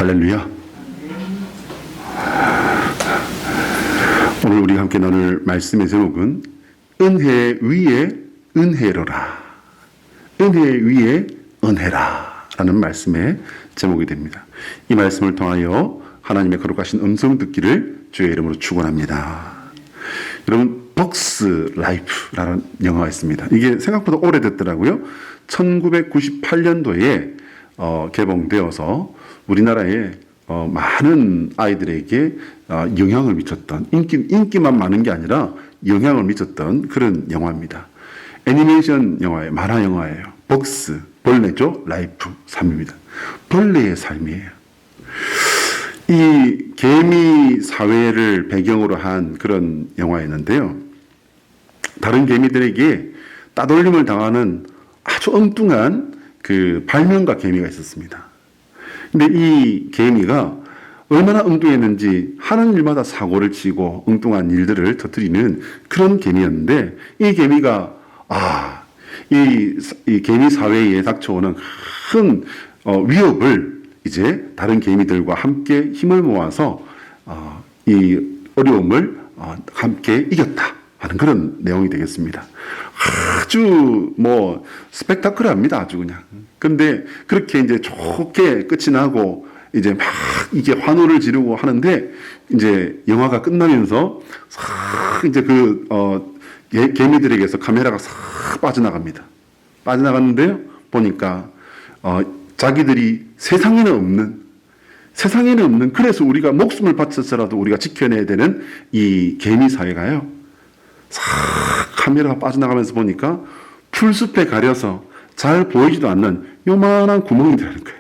할렐루야. 오늘 우리 함께 나눌 말씀의 제목은 은혜 위에 은혜로라. 은혜 위에 은혜라 라는 말씀의 제목이 됩니다. 이 말씀을 통하여 하나님의 거룩하신 음성 듣기를 주의 이름으로 축원합니다. 여러분, 벅스 라이프라는 영화가 있습니다. 이게 생각보다 오래됐더라고요. 1998년도에 개봉되어서 우리나라에 많은 아이들에게 영향을 미쳤던, 인기만 많은 게 아니라 영향을 미쳤던 그런 영화입니다. 애니메이션 영화예요. 만화 영화예요. 벅스, 벌레죠. 라이프, 삶입니다. 벌레의 삶이에요. 이 개미 사회를 배경으로 한 그런 영화였는데요. 다른 개미들에게 따돌림을 당하는 아주 엉뚱한 그 발명가 개미가 있었습니다. 근데 이 개미가 얼마나 엉뚱했는지 하는 일마다 사고를 치고 엉뚱한 일들을 터뜨리는 그런 개미였는데, 이 개미가 이 개미 사회에 닥쳐오는 큰 위협을 이제 다른 개미들과 함께 힘을 모아서 이 어려움을 함께 이겼다 하는 그런 내용이 되겠습니다. 아주 스펙타클합니다. 아주 그냥. 근데 그렇게 이제 좋게 끝이 나고 이제 막 이게 환호를 지르고 하는데, 이제 영화가 끝나면서 싹 이제 개미들에게서 카메라가 싹 빠져나갑니다. 빠져나갔는데요, 보니까 자기들이 세상에는 없는, 그래서 우리가 목숨을 바쳐서라도 우리가 지켜내야 되는 이 개미 사회가요, 싹 카메라가 빠져나가면서 보니까 풀숲에 가려서 잘 보이지도 않는 요만한 구멍이 들어가는 거예요.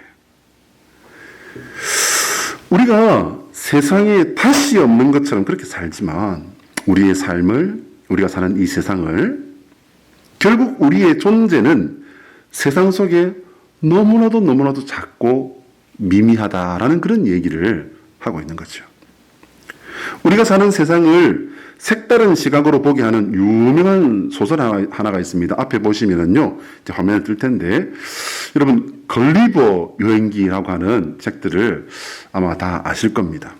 우리가 세상에 다시 없는 것처럼 그렇게 살지만 우리의 삶을, 우리가 사는 이 세상을, 결국 우리의 존재는 세상 속에 너무나도 작고 미미하다라는 그런 얘기를 하고 있는 거죠. 우리가 사는 세상을 색다른 시각으로 보게 하는 유명한 소설 하나가 있습니다. 앞에 보시면은요, 이제 화면에 뜰 텐데, 여러분, 걸리버 여행기라고 하는 책들을 아마 다 아실 겁니다.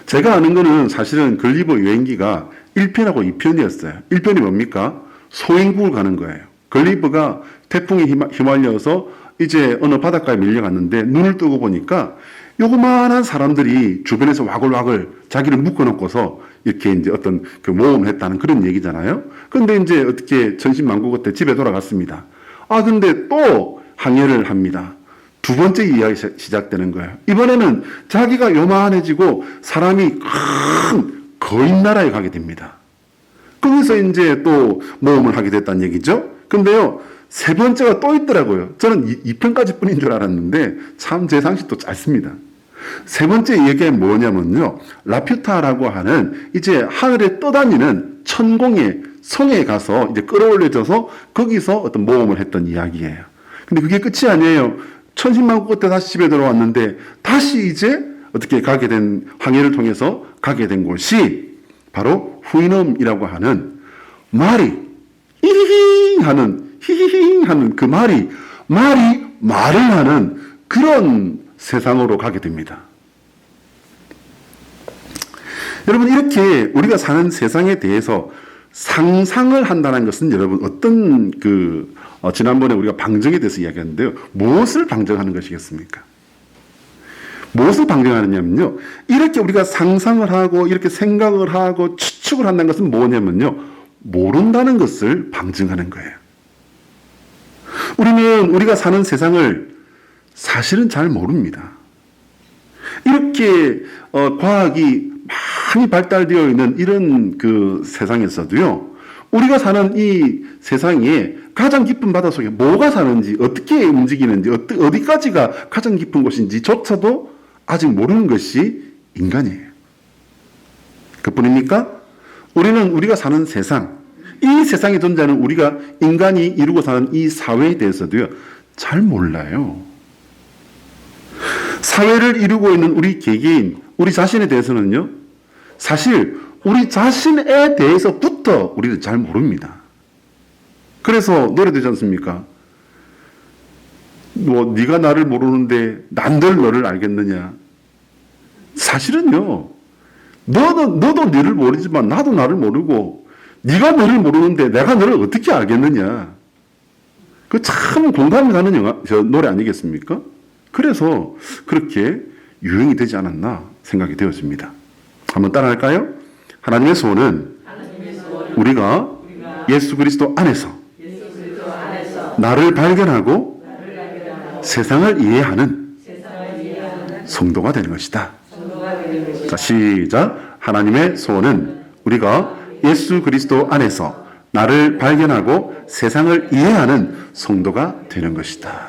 제가 아는 거는 사실은 걸리버 여행기가 1편하고 2편이었어요. 1편이 뭡니까? 소행국을 가는 거예요. 걸리버가 태풍에 휘말려서 이제 어느 바닷가에 밀려갔는데, 눈을 뜨고 보니까 요그만한 사람들이 주변에서 와글와글 자기를 묶어놓고서 이렇게 이제 어떤 그 모험을 했다는 그런 얘기잖아요. 근데 이제 어떻게 천신만고 끝에 집에 돌아갔습니다. 근데 또 항해를 합니다. 두 번째 이야기가 시작되는 거예요. 이번에는 자기가 요만해지고 사람이 큰 거인 나라에 가게 됩니다. 거기서 이제 또 모험을 하게 됐다는 얘기죠. 근데요, 세 번째가 또 있더라고요. 저는 2편까지 뿐인 줄 알았는데 참 제 상식도 짧습니다. 세 번째 얘기가 뭐냐면요, 라퓨타라고 하는 이제 하늘에 떠다니는 천공의 성에 가서 이제 끌어올려져서 거기서 어떤 모험을 했던 이야기예요. 근데 그게 끝이 아니에요. 천신만고 끝에 다시 집에 들어왔는데 다시 이제 어떻게 항해를 통해서 가게 된 곳이 바로 후이넘이라고 하는 말이 히히히 하는 그 말이 말을 하는 그런 세상으로 가게 됩니다. 여러분, 이렇게 우리가 사는 세상에 대해서 상상을 한다는 것은, 여러분, 어떤 지난번에 우리가 방정에 대해서 이야기했는데요, 무엇을 방정하는 것이겠습니까? 무엇을 방정하느냐면요, 이렇게 우리가 상상을 하고 이렇게 생각을 하고 추측을 한다는 것은 뭐냐면요, 모른다는 것을 방증하는 거예요. 우리가 사는 세상을 사실은 잘 모릅니다. 이렇게 과학이 많이 발달되어 있는 이런 그 세상에서도요, 우리가 사는 이 세상에 가장 깊은 바다 속에 뭐가 사는지, 어떻게 움직이는지, 어디까지가 가장 깊은 곳인지조차도 아직 모르는 것이 인간이에요. 그뿐입니까? 우리가 사는 세상, 이 세상에 존재하는 우리가 인간이 이루고 사는 이 사회에 대해서도요, 잘 몰라요. 사회를 이루고 있는 우리 개개인, 우리 자신에 대해서는요, 사실 우리 자신에 대해서부터 우리는 잘 모릅니다. 그래서 노래 되지 않습니까? 뭐 네가 나를 모르는데 난들 너를 알겠느냐. 사실은요, 너도 너를 모르지만 나도 나를 모르고 네가 너를 모르는데 내가 너를 어떻게 알겠느냐. 그 참 공감이 가는 노래 아니겠습니까? 그래서 그렇게 유행이 되지 않았나 생각이 되었습니다. 한번 따라할까요? 하나님의 소원은 우리가 예수 그리스도 안에서 나를 발견하고 세상을 이해하는 성도가 되는 것이다. 자, 시작. 하나님의 소원은 우리가 예수 그리스도 안에서 나를 발견하고 세상을 이해하는 성도가 되는 것이다.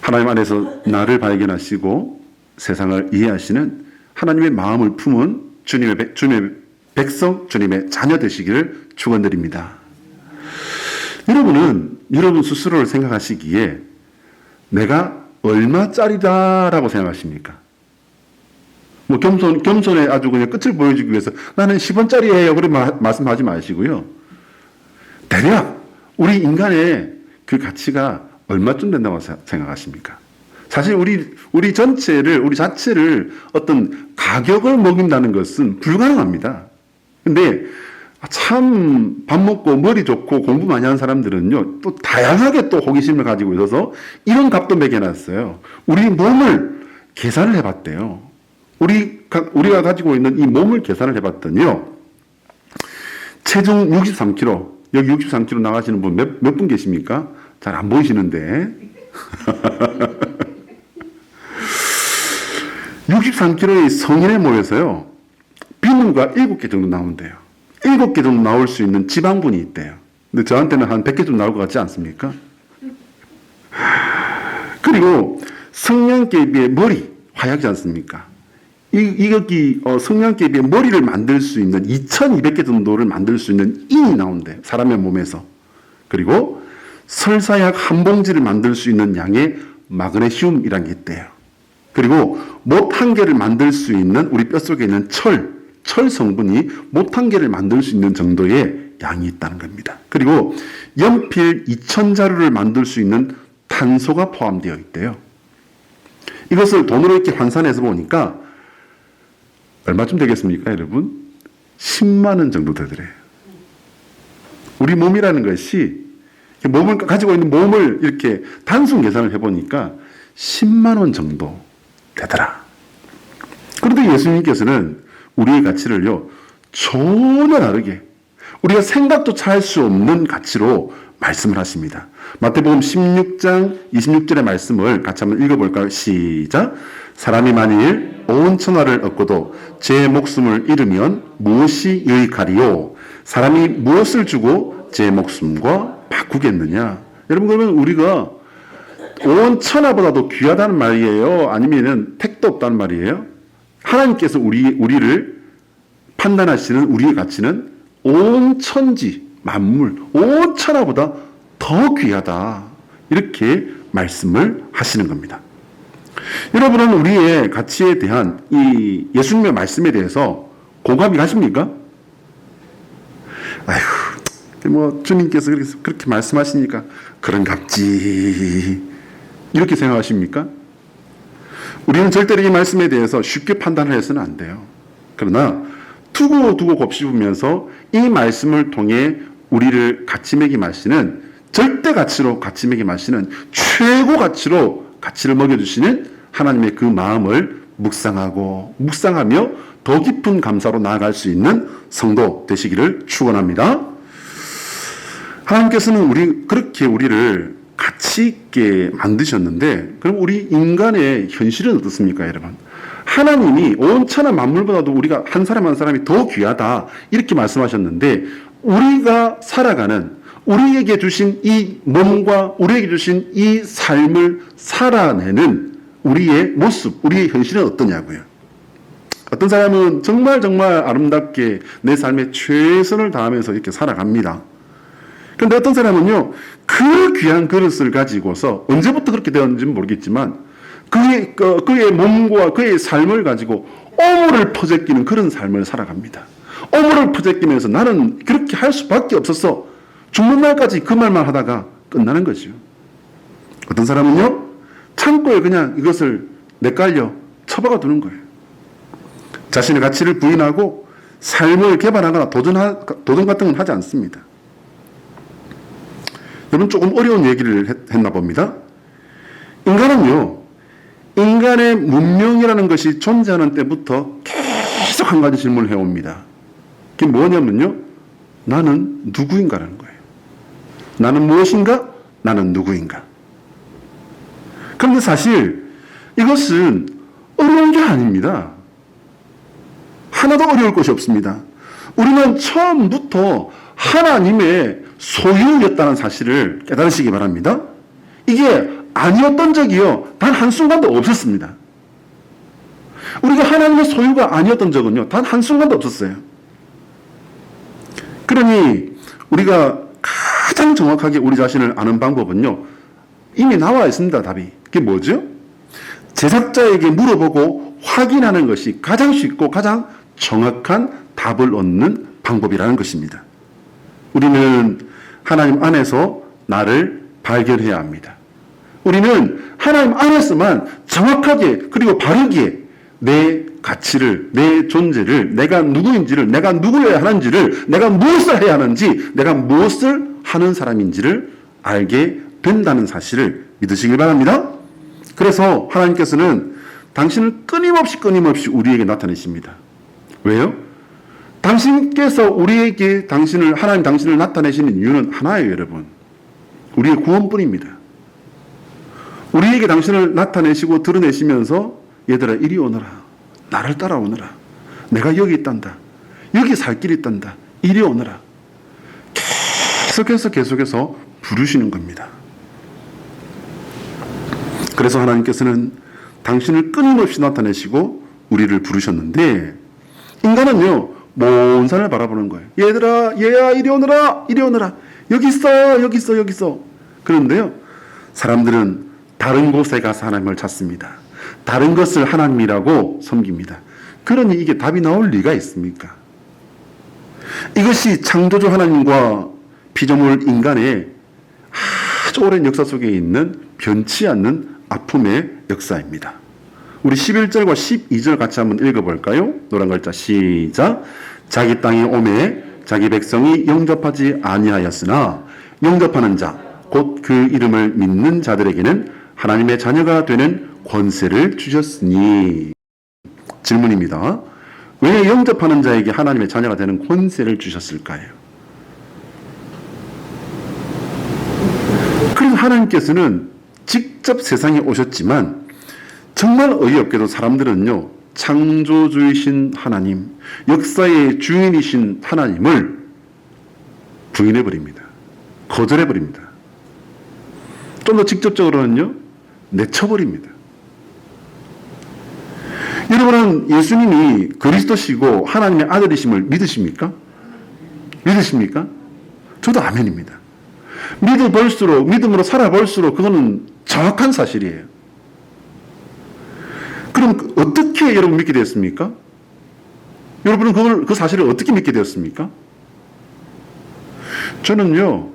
하나님 안에서 나를 발견하시고 세상을 이해하시는 하나님의 마음을 품은 주님의 백성, 주님의 자녀 되시기를 축원드립니다. 여러분은 여러분 스스로를 생각하시기에 내가 얼마짜리다라고 생각하십니까? 뭐 겸손에 아주 그냥 끝을 보여주기 위해서 나는 10원짜리예요. 그런 말씀하지 마시고요. 대략 우리 인간의 그 가치가 얼마쯤 된다고 생각하십니까? 사실 우리 자체를 어떤 가격을 먹인다는 것은 불가능합니다. 근데 참 밥 먹고 머리 좋고 공부 많이 하는 사람들은요, 또 다양하게 또 호기심을 가지고 있어서 이런 값도 매겨놨어요. 우리 몸을 계산을 해봤대요. 우리가 가지고 있는 이 몸을 계산을 해봤더니요, 체중 63kg, 여기 63kg 나가시는 분 몇 분 계십니까? 잘 안 보이시는데. 63kg의 성인의 몸에서요, 비누가 7개 정도 나온대요. 7개 정도 나올 수 있는 지방분이 있대요. 근데 저한테는 한 100개 정도 나올 것 같지 않습니까? 그리고 성냥개비의 머리, 화약이지 않습니까? 여기 성냥개비의 머리를 만들 수 있는 2200개 정도를 만들 수 있는 인이 나온대요. 사람의 몸에서. 그리고 설사약 한 봉지를 만들 수 있는 양의 마그네슘이라는 게 있대요. 그리고 못 한 개를 만들 수 있는 우리 뼛속에 있는 철 성분이 못 한 개를 만들 수 있는 정도의 양이 있다는 겁니다. 그리고 연필 2000자루를 만들 수 있는 탄소가 포함되어 있대요. 이것을 돈으로 이렇게 환산해서 보니까 얼마쯤 되겠습니까, 여러분? 10만 원 정도 되더래요. 우리 몸이라는 것이 몸을 가지고 있는 몸을 이렇게 단순 계산을 해보니까 10만 원 정도 되더라. 그런데 예수님께서는 우리의 가치를요, 전혀 다르게 우리가 생각도 할 수 없는 가치로 말씀을 하십니다. 마태복음 16장 26절의 말씀을 같이 한번 읽어볼까요? 시작. 사람이 만일 온 천하를 얻고도 제 목숨을 잃으면 무엇이 유익하리요? 사람이 무엇을 주고 제 목숨과 바꾸겠느냐? 여러분, 그러면 우리가 온 천하보다도 귀하다는 말이에요? 아니면은 택도 없다는 말이에요? 하나님께서 우리를 판단하시는 우리의 가치는 온 천지, 만물, 온 천하보다 더 귀하다. 이렇게 말씀을 하시는 겁니다. 여러분은 우리의 가치에 대한 이 예수님의 말씀에 대해서 공감이 가십니까? 아이고, 뭐 주님께서 그렇게 말씀하시니까 그런갑지 이렇게 생각하십니까? 우리는 절대로 이 말씀에 대해서 쉽게 판단을 해서는 안 돼요. 그러나 두고 곱씹으면서 이 말씀을 통해 우리를 가치 매김하시는 절대 가치로 가치 매김하시는 최고 가치로 가치를 먹여주시는 하나님의 그 마음을 묵상하며 더 깊은 감사로 나아갈 수 있는 성도 되시기를 축원합니다. 하나님께서는 그렇게 우리를 가치 있게 만드셨는데, 그럼 우리 인간의 현실은 어떻습니까, 여러분? 하나님이 온 천하 만물보다도 우리가 한 사람 한 사람이 더 귀하다 이렇게 말씀하셨는데, 우리가 살아가는 우리에게 주신 이 몸과 우리에게 주신 이 삶을 살아내는 우리의 모습, 우리의 현실은 어떠냐고요. 어떤 사람은 정말 아름답게 내 삶에 최선을 다하면서 이렇게 살아갑니다. 그런데 어떤 사람은요, 그 귀한 그릇을 가지고서 언제부터 그렇게 되었는지는 모르겠지만 그의 몸과 그의 삶을 가지고 오물을 퍼제끼는 그런 삶을 살아갑니다. 오물을 퍼제끼면서 나는 그렇게 할 수밖에 없었어. 죽는 날까지 그 말만 하다가 끝나는 거죠. 어떤 사람은요, 창고에 그냥 이것을 내깔려 처박아 두는 거예요. 자신의 가치를 부인하고 삶을 개발하거나 도전 같은 건 하지 않습니다. 여러분, 조금 어려운 얘기를 했나 봅니다. 인간은요, 인간의 문명이라는 것이 존재하는 때부터 계속 한 가지 질문을 해옵니다. 그게 뭐냐면요, 나는 누구인가라는 거예요. 나는 무엇인가? 나는 누구인가? 그런데 사실 이것은 어려운 게 아닙니다. 하나도 어려울 것이 없습니다. 우리는 처음부터 하나님의 소유였다는 사실을 깨달으시기 바랍니다. 이게 아니었던 적이요, 단 한순간도 없었습니다. 우리가 하나님의 소유가 아니었던 적은요, 단 한순간도 없었어요. 그러니 우리가 가장 정확하게 우리 자신을 아는 방법은요, 이미 나와 있습니다. 답이. 그게 뭐죠? 제작자에게 물어보고 확인하는 것이 가장 쉽고 가장 정확한 답을 얻는 방법이라는 것입니다. 우리는 하나님 안에서 나를 발견해야 합니다. 우리는 하나님 안에서만 정확하게 그리고 바르게 내 가치를, 내 존재를, 내가 누구인지를, 내가 누구여야 하는지를, 내가 무엇을 해야 하는지, 내가 무엇을 하는 사람인지를 알게 된다는 사실을 믿으시길 바랍니다. 그래서 하나님께서는 당신을 끊임없이 우리에게 나타내십니다. 왜요? 당신께서 우리에게 하나님 당신을 나타내시는 이유는 하나예요, 여러분. 우리의 구원뿐입니다. 우리에게 당신을 나타내시고 드러내시면서 얘들아 이리 오너라. 나를 따라오너라. 내가 여기 있단다. 여기 살 길이 있단다. 이리 오너라. 계속해서 부르시는 겁니다. 그래서 하나님께서는 당신을 끊임없이 나타내시고 우리를 부르셨는데, 인간은요, 먼 산을 바라보는 거예요. 얘들아, 얘야, 이리 오너라, 이리 오너라. 여기 있어, 여기 있어, 여기 있어. 그런데요, 사람들은 다른 곳에 가서 하나님을 찾습니다. 다른 것을 하나님이라고 섬깁니다. 그러니 이게 답이 나올 리가 있습니까? 이것이 창조주 하나님과 피조물 인간의 아주 오랜 역사 속에 있는 변치 않는 아픔의 역사입니다. 우리 11절과 12절 같이 한번 읽어볼까요? 노란 글자 시작. 자기 땅에 오매 자기 백성이 영접하지 아니하였으나 영접하는 자 곧 그 이름을 믿는 자들에게는 하나님의 자녀가 되는 권세를 주셨으니. 질문입니다. 왜 영접하는 자에게 하나님의 자녀가 되는 권세를 주셨을까요? 그래서 하나님께서는 직접 세상에 오셨지만 정말 어이없게도 사람들은요, 창조주이신 하나님, 역사의 주인이신 하나님을 부인해버립니다. 거절해버립니다. 좀 더 직접적으로는요, 내쳐버립니다. 여러분은 예수님이 그리스도시고 하나님의 아들이심을 믿으십니까? 믿으십니까? 저도 아멘입니다. 믿음으로 살아볼수록 그거는 정확한 사실이에요. 그럼 어떻게 여러분 믿게 되었습니까? 여러분은 그 사실을 어떻게 믿게 되었습니까? 저는요,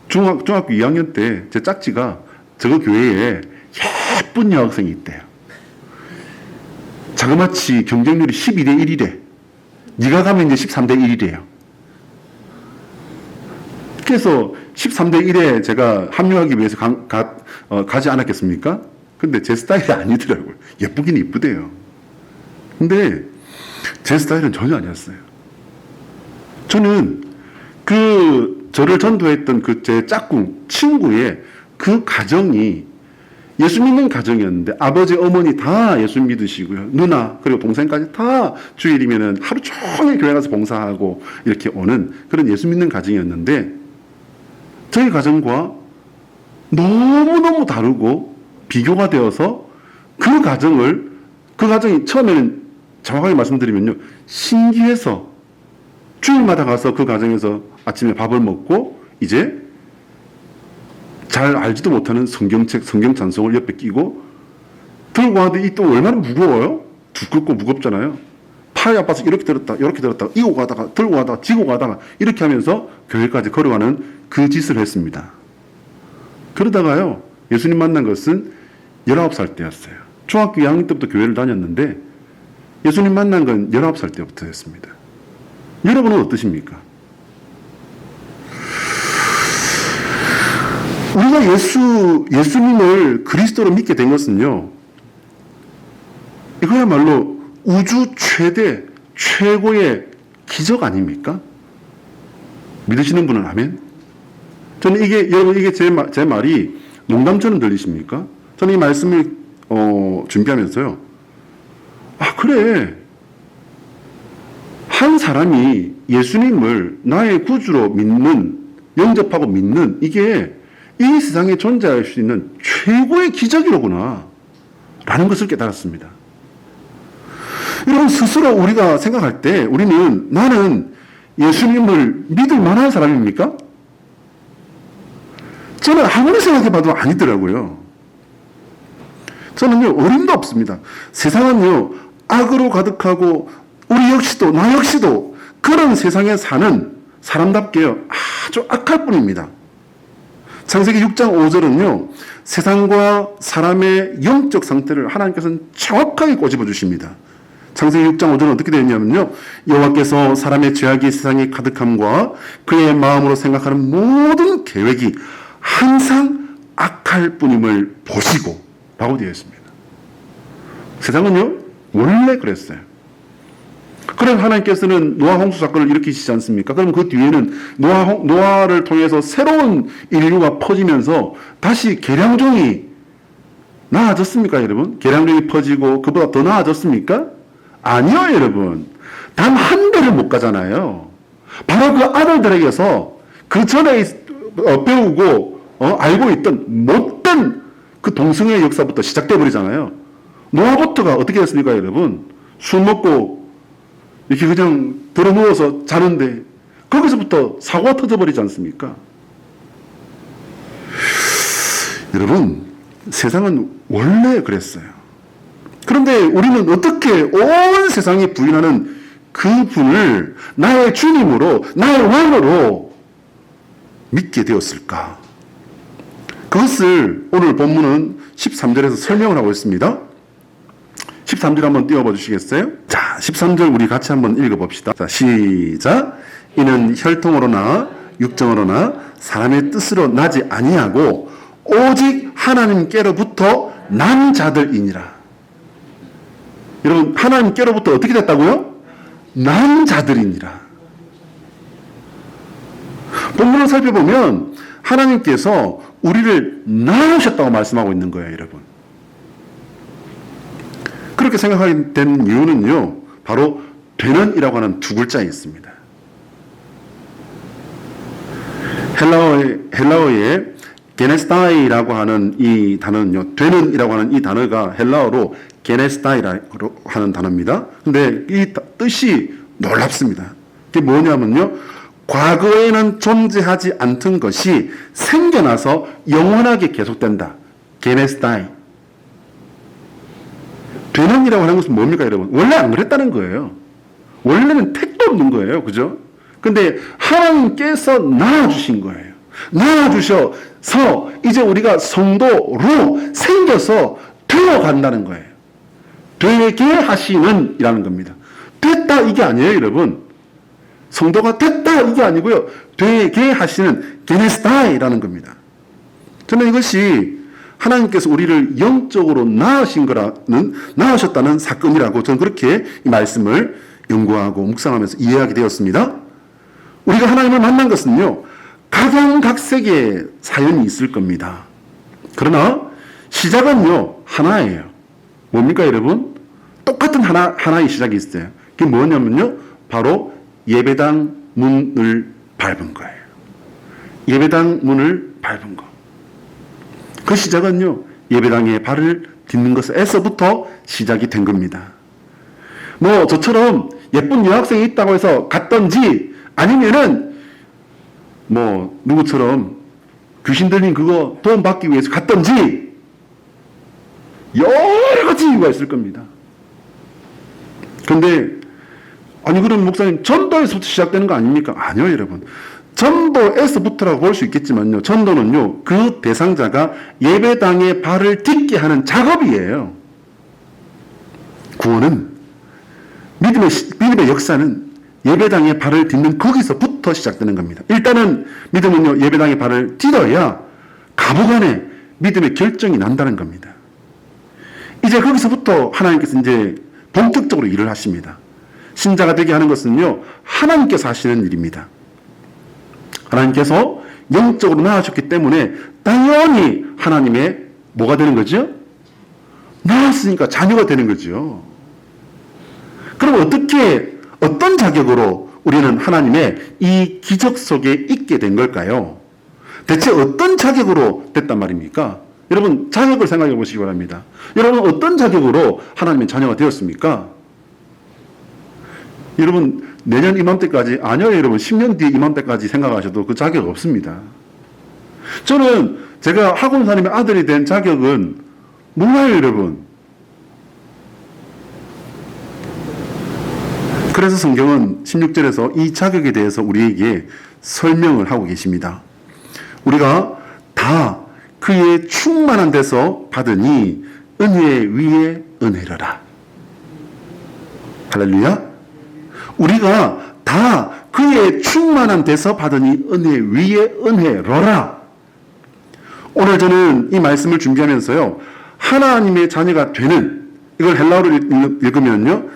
중학교 2학년 때 제 짝지가 저거 교회에 예쁜 여학생이 있대요. 자그마치 경쟁률이 12대 1이래. 네가 가면 이제 13대 1이래요. 그래서 13대 1에 제가 합류하기 위해서 가지 않았겠습니까? 근데 제 스타일이 아니더라고요. 예쁘긴 이쁘대요. 근데 제 스타일은 전혀 아니었어요. 저는 저를 전도했던 제 짝꿍, 친구의 그 가정이 예수 믿는 가정이었는데, 아버지, 어머니 다 예수 믿으시고요. 누나, 그리고 동생까지 다 주일이면은 하루 종일 교회 가서 봉사하고 이렇게 오는 그런 예수 믿는 가정이었는데, 저희 가정과 너무너무 다르고 비교가 되어서 그 가정이 처음에는 정확하게 말씀드리면요, 신기해서 주일마다 가서 그 가정에서 아침에 밥을 먹고 이제 잘 알지도 못하는 성경책, 성경 찬송을 옆에 끼고 들고 가는데 이 또 얼마나 무거워요? 두껍고 무겁잖아요. 팔이 아파서 이렇게 들었다, 이렇게 들었다, 이고 가다가, 들고 가다가, 지고 가다가 이렇게 하면서 교회까지 걸어가는 그 짓을 했습니다. 그러다가요, 예수님 만난 것은 19살 때였어요. 중학교 2학년 때부터 교회를 다녔는데 예수님 만난 건 19살 때부터였습니다. 여러분은 어떠십니까? 우리가 예수님을 그리스도로 믿게 된 것은요, 이거야말로 우주 최고의 기적 아닙니까? 믿으시는 분은 아멘? 저는 여러분, 이게 제 말이 농담처럼 들리십니까? 저는 이 말씀을, 준비하면서요, 그래. 한 사람이 예수님을 나의 구주로 영접하고 믿는, 이게 이 세상에 존재할 수 있는 최고의 기적이로구나. 라는 것을 깨달았습니다. 여러분, 스스로 우리가 생각할 때 우리는 나는 예수님을 믿을 만한 사람입니까? 저는 아무리 생각해봐도 아니더라고요. 저는요, 어림도 없습니다. 세상은요, 악으로 가득하고 나 역시도 그런 세상에 사는 사람답게요, 아주 악할 뿐입니다. 창세기 6장 5절은요, 세상과 사람의 영적 상태를 하나님께서는 정확하게 꼬집어 주십니다. 창세기 6장 5절은 어떻게 되어 있냐면요, 여호와께서 사람의 죄악이 세상에 가득함과 그의 마음으로 생각하는 모든 계획이 항상 악할 뿐임을 보시고 라고 되어 있습니다. 세상은요, 원래 그랬어요. 그래서 하나님께서는 노아 홍수 사건을 일으키시지 않습니까? 그럼 그 뒤에는 노아를 통해서 새로운 인류가 퍼지면서 다시 계량종이 나아졌습니까, 여러분? 계량종이 퍼지고 그보다 더 나아졌습니까? 아니요, 여러분. 단 한 배를 못 가잖아요. 바로 그 아들들에게서 그 전에 배우고 알고 있던 못된 그 동성애의 역사부터 시작돼 버리잖아요. 노아부터가 어떻게 됐습니까, 여러분? 술 먹고 이렇게 그냥 들어 누워서 자는데 거기서부터 사고가 터져버리지 않습니까? 여러분, 세상은 원래 그랬어요. 그런데 우리는 어떻게 온 세상이 부인하는 그 분을 나의 주님으로, 나의 왕으로 믿게 되었을까? 그것을 오늘 본문은 13절에서 설명을 하고 있습니다. 13절 한번 띄워봐 주시겠어요? 자, 13절 우리 같이 한번 읽어봅시다. 자, 시작. 이는 혈통으로나 육정으로나 사람의 뜻으로 나지 아니하고 오직 하나님께로부터 난 자들이니라. 여러분, 하나님께로부터 어떻게 됐다고요? 난 자들이니라. 본문을 살펴보면 하나님께서 우리를 낳으셨다고 말씀하고 있는 거예요, 여러분. 그렇게 생각하게 된 이유는요, 바로 되는이라고 하는 두 글자에 있습니다. 헬라어의 게네스타이라고 하는 이 단어는요, 되는이라고 하는 이 단어가 헬라어로 게네스타이라고 하는 단어입니다. 근데 이 뜻이 놀랍습니다. 그게 뭐냐면요, 과거에는 존재하지 않던 것이 생겨나서 영원하게 계속된다. 게네스타이. 되는이라고 하는 것은 뭡니까, 여러분? 원래 안 그랬다는 거예요. 원래는 택도 없는 거예요. 그죠? 근데 하나님께서 낳아주신 거예요. 낳아주셔서 이제 우리가 성도로 생겨서 되어간다는 거예요. 되게 하시는 이라는 겁니다. 됐다 이게 아니에요, 여러분. 성도가 됐다 이게 아니고요. 되게 하시는 게네스타이라는 겁니다. 저는 이것이 하나님께서 우리를 영적으로 낳으셨다는 사건이라고 저는 그렇게 이 말씀을 연구하고 묵상하면서 이해하게 되었습니다. 우리가 하나님을 만난 것은요, 각양각색의 사연이 있을 겁니다. 그러나 시작은요, 하나예요. 뭡니까, 여러분? 똑같은 하나의 시작이 있어요. 그게 뭐냐면요, 바로 예배당 문을 밟은 거예요. 예배당 문을 밟은 거. 그 시작은요, 예배당에 발을 딛는 것에서부터 시작이 된 겁니다. 뭐 저처럼 예쁜 여학생이 있다고 해서 갔던지, 아니면은 뭐 누구처럼 귀신 들린 그거 돈 받기 위해서 갔던지, 여러 가지 이유가 있을 겁니다. 근데 아니 그럼 목사님 전도에서부터 시작되는 거 아닙니까? 아니요, 여러분. 전도에서부터라고 볼 수 있겠지만요. 전도는요, 그 대상자가 예배당에 발을 딛게 하는 작업이에요. 구원은, 믿음의 역사는 예배당에 발을 딛는 거기서부터 시작되는 겁니다. 일단은 믿음은요, 예배당에 발을 딛어야 가부간에 믿음의 결정이 난다는 겁니다. 이제 거기서부터 하나님께서 이제 본격적으로 일을 하십니다. 신자가 되게 하는 것은요, 하나님께서 하시는 일입니다. 하나님께서 영적으로 낳으셨기 때문에 당연히 하나님의 뭐가 되는 거죠? 낳았으니까 자녀가 되는 거죠. 그럼 어떤 자격으로 우리는 하나님의 이 기적 속에 있게 된 걸까요? 대체 어떤 자격으로 됐단 말입니까? 여러분, 자격을 생각해 보시기 바랍니다. 여러분, 어떤 자격으로 하나님의 자녀가 되었습니까? 여러분, 내년 이맘때까지, 아니요, 여러분, 10년 뒤 이맘때까지 생각하셔도 그 자격 없습니다. 저는 제가 학원사님의 아들이 된 자격은 몰라요, 여러분. 그래서 성경은 16절에서 이 자격에 대해서 우리에게 설명을 하고 계십니다. 우리가 다 그의 충만한 데서 받으니 은혜 위에 은혜로라. 할렐루야. 우리가 다 그의 충만한 데서 받으니 은혜 위에 은혜로라. 오늘 저는 이 말씀을 준비하면서요, 하나님의 자녀가 되는, 이걸 헬라어로 읽으면요,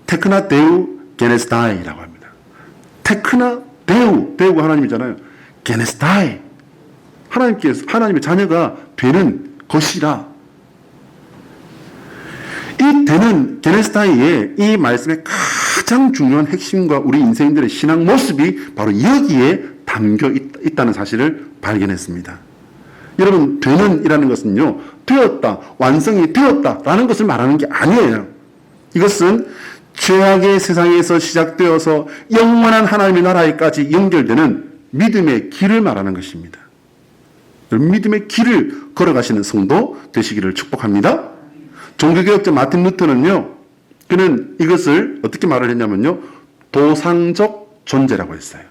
테크나 데우 게네스타이라고 합니다. 테크나 데우가 하나님이잖아요. 게네스타이, 하나님의 자녀가 되는 것이라. 이 되는 게네스타이의 이 말씀의 가장 중요한 핵심과 우리 인생들의 신앙 모습이 바로 여기에 담겨 있다는 사실을 발견했습니다. 여러분, 되는이라는 것은요, 되었다, 완성이 되었다라는 것을 말하는 게 아니에요. 이것은 죄악의 세상에서 시작되어서 영원한 하나님의 나라에까지 연결되는 믿음의 길을 말하는 것입니다. 믿음의 길을 걸어가시는 성도 되시기를 축복합니다. 종교개혁자 마틴 루터는요, 그는 이것을 어떻게 말을 했냐면요, 도상적 존재라고 했어요.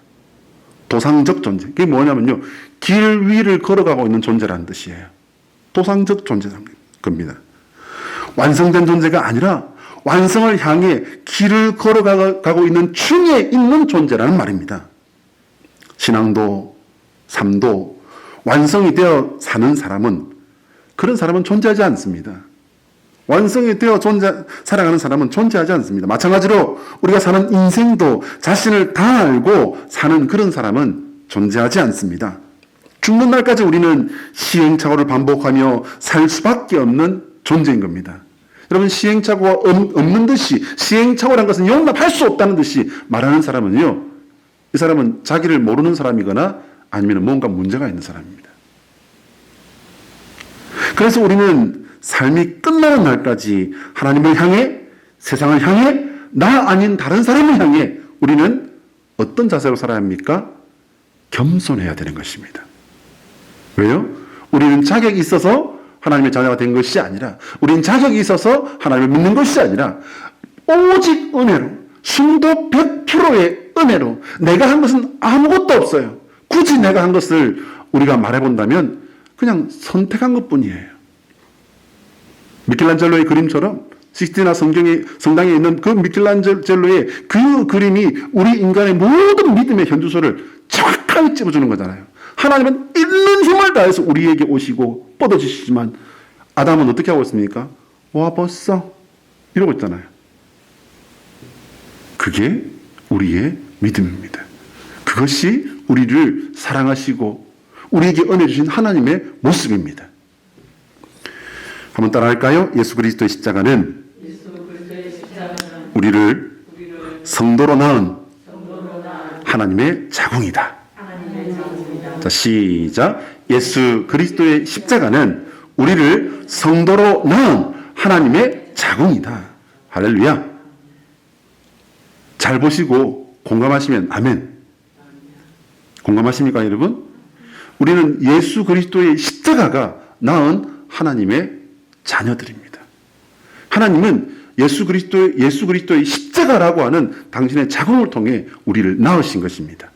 도상적 존재. 그게 뭐냐면요, 길 위를 걸어가고 있는 존재라는 뜻이에요. 도상적 존재라는 겁니다. 완성된 존재가 아니라 완성을 향해 길을 걸어가고 있는 중에 있는 존재라는 말입니다. 신앙도, 삶도 완성이 되어 사는 사람은, 그런 사람은 존재하지 않습니다. 완성이 되어 살아가는 사람은 존재하지 않습니다. 마찬가지로 우리가 사는 인생도 자신을 다 알고 사는 그런 사람은 존재하지 않습니다. 죽는 날까지 우리는 시행착오를 반복하며 살 수밖에 없는 존재인 겁니다. 여러분, 시행착오가 없는 듯이, 시행착오란 것은 용납할 수 없다는 듯이 말하는 사람은요, 이 사람은 자기를 모르는 사람이거나 아니면 뭔가 문제가 있는 사람입니다. 그래서 우리는 삶이 끝나는 날까지 하나님을 향해, 세상을 향해, 나 아닌 다른 사람을 향해 우리는 어떤 자세로 살아야 합니까? 겸손해야 되는 것입니다. 왜요? 우리는 자격이 있어서 하나님의 자녀가 된 것이 아니라, 우리는 자격이 있어서 하나님을 믿는 것이 아니라 오직 은혜로, 순도 100%의 은혜로, 내가 한 것은 아무것도 없어요. 굳이 내가 한 것을 우리가 말해본다면 그냥 선택한 것뿐이에요. 미켈란젤로의 그림처럼 시스티나 성당에 있는 그 미켈란젤로의 그 그림이 우리 인간의 모든 믿음의 현주소를 정확하게 찝어주는 거잖아요. 하나님은 있는 힘을 다해서 우리에게 오시고 뻗어주시지만 아담은 어떻게 하고 있습니까? 와 벌써 이러고 있잖아요. 그게 우리의 믿음입니다. 그것이 우리를 사랑하시고 우리에게 은혜 주신 하나님의 모습입니다. 한번 따라할까요? 예수 그리스도의 십자가는 우리를 성도로 낳은 하나님의 자궁이다. 자, 시작. 예수 그리스도의 십자가는 우리를 성도로 낳은 하나님의 자궁이다. 할렐루야. 잘 보시고 공감하시면 아멘. 공감하십니까, 여러분? 우리는 예수 그리스도의 십자가가 낳은 하나님의 자녀들입니다. 하나님은 예수 그리스도의 십자가라고 하는 당신의 자궁을 통해 우리를 낳으신 것입니다.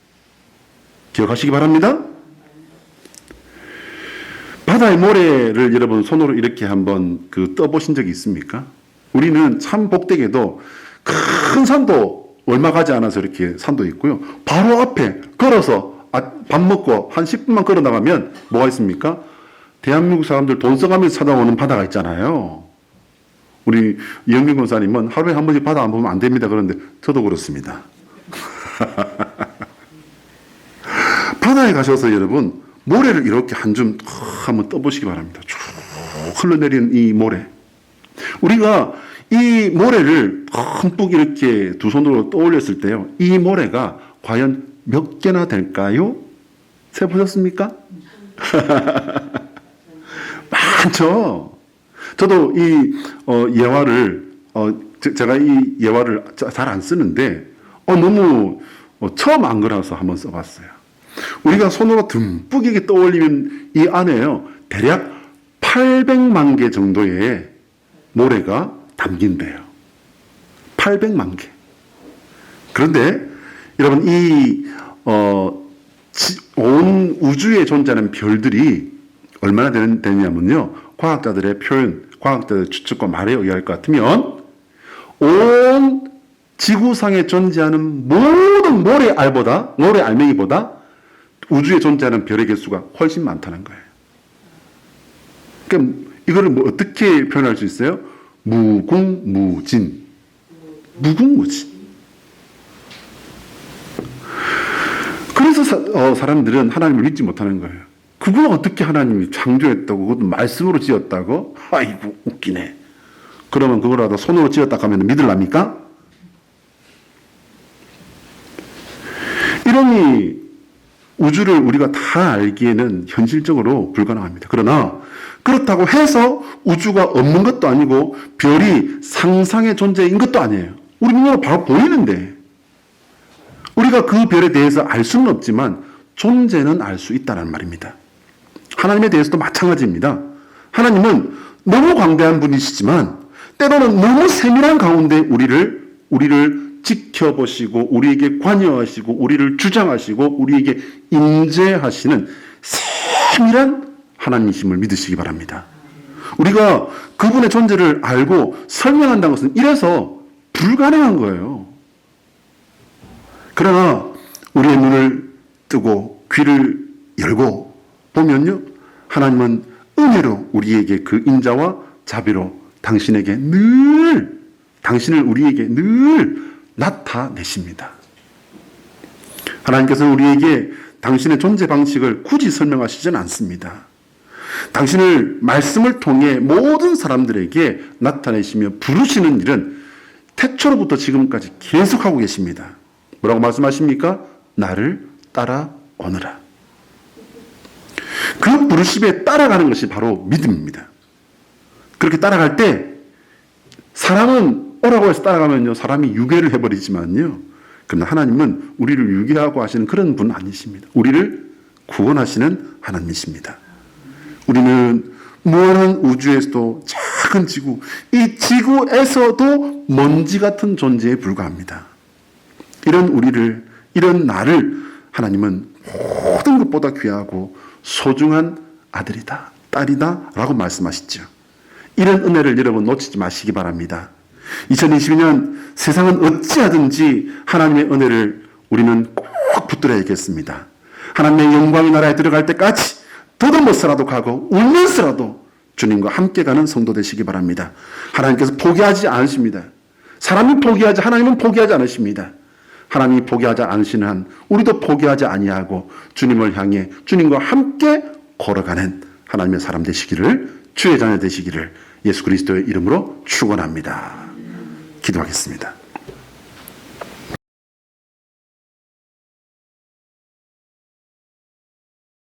기억하시기 바랍니다. 바다의 모래를 여러분 손으로 이렇게 한번 떠보신 적이 있습니까? 우리는 참 복되게도 큰 산도 얼마 가지 않아서 이렇게 산도 있고요. 바로 앞에 걸어서 밥 먹고 한 10분만 걸어 나가면 뭐가 있습니까? 대한민국 사람들 돈 써가면서 찾아오는 바다가 있잖아요. 우리 이영균 권사님은 하루에 한 번씩 바다 안 보면 안 됩니다. 그런데 저도 그렇습니다. 바다에 가셔서 여러분 모래를 이렇게 한 줌 한번 떠보시기 바랍니다. 쭉 흘러내리는 이 모래. 우리가 이 모래를 듬뿍 이렇게 두 손으로 떠올렸을 때요. 이 모래가 과연 몇 개나 될까요? 세보셨습니까? 많죠. 저도 이 예화를 제가 이 예화를 잘 안 쓰는데 너무 처음 안 그래서 한번 써봤어요. 우리가 손으로 듬뿍 떠올리면 이 안에요 대략 800만 개 정도의 모래가 담긴대요. 800만 개. 그런데 여러분 온 우주에 존재하는 별들이 얼마나 되냐면요. 과학자들의 표현, 과학자들의 추측과 말에 의할 것 같으면 온 지구상에 존재하는 모든 모래 알맹이보다 우주에 존재하는 별의 개수가 훨씬 많다는 거예요. 그러니까 이거를 어떻게 표현할 수 있어요? 무궁무진. 무궁무진. 그래서 사람들은 하나님을 믿지 못하는 거예요. 그걸 어떻게 하나님이 창조했다고, 그것도 말씀으로 지었다고? 아이고, 웃기네. 그러면 그거라도 손으로 지었다 하면 믿을랍니까? 이러니 우주를 우리가 다 알기에는 현실적으로 불가능합니다. 그러나 그렇다고 해서 우주가 없는 것도 아니고 별이 상상의 존재인 것도 아니에요. 우리 눈으로 바로 보이는데 우리가 그 별에 대해서 알 수는 없지만 존재는 알 수 있다는 말입니다. 하나님에 대해서도 마찬가지입니다. 하나님은 너무 광대한 분이시지만 때로는 너무 세밀한 가운데 우리를 지켜보시고 우리에게 관여하시고 우리를 주장하시고 우리에게 임재하시는 세밀한 하나님이심을 믿으시기 바랍니다. 우리가 그분의 존재를 알고 설명한다는 것은 이래서 불가능한 거예요. 그러나 우리의 눈을 뜨고 귀를 열고 보면요, 하나님은 은혜로 우리에게 그 인자와 자비로 당신을 우리에게 늘 나타내십니다. 하나님께서는 우리에게 당신의 존재 방식을 굳이 설명하시지는 않습니다. 당신을 말씀을 통해 모든 사람들에게 나타내시며 부르시는 일은 태초로부터 지금까지 계속하고 계십니다. 뭐라고 말씀하십니까? 나를 따라오너라. 그 부르심에 따라가는 것이 바로 믿음입니다. 그렇게 따라갈 때 사람은 오라고 해서 따라가면요 사람이 유괴를 해버리지만요, 그러나 하나님은 우리를 유괴하고 하시는 그런 분 아니십니다. 우리를 구원하시는 하나님이십니다. 우리는 무한한 우주에서도 작은 지구, 이 지구에서도 먼지 같은 존재에 불과합니다. 이런 나를 하나님은 모든 것보다 귀하고 소중한 아들이다, 딸이다 라고 말씀하시죠. 이런 은혜를 여러분 놓치지 마시기 바랍니다. 2022년 세상은 어찌하든지 하나님의 은혜를 우리는 꼭 붙들어야겠습니다. 하나님의 영광의 나라에 들어갈 때까지 더듬어서라도 가고 울면서라도 주님과 함께 가는 성도 되시기 바랍니다. 하나님께서 포기하지 않으십니다. 사람이 포기하지 하나님은 포기하지 않으십니다. 하나님이 포기하지 않으시는 한 우리도 포기하지 아니하고 주님을 향해 주님과 함께 걸어가는 하나님의 사람 되시기를, 주의 자녀 되시기를 예수 그리스도의 이름으로 축원합니다. 기도하겠습니다.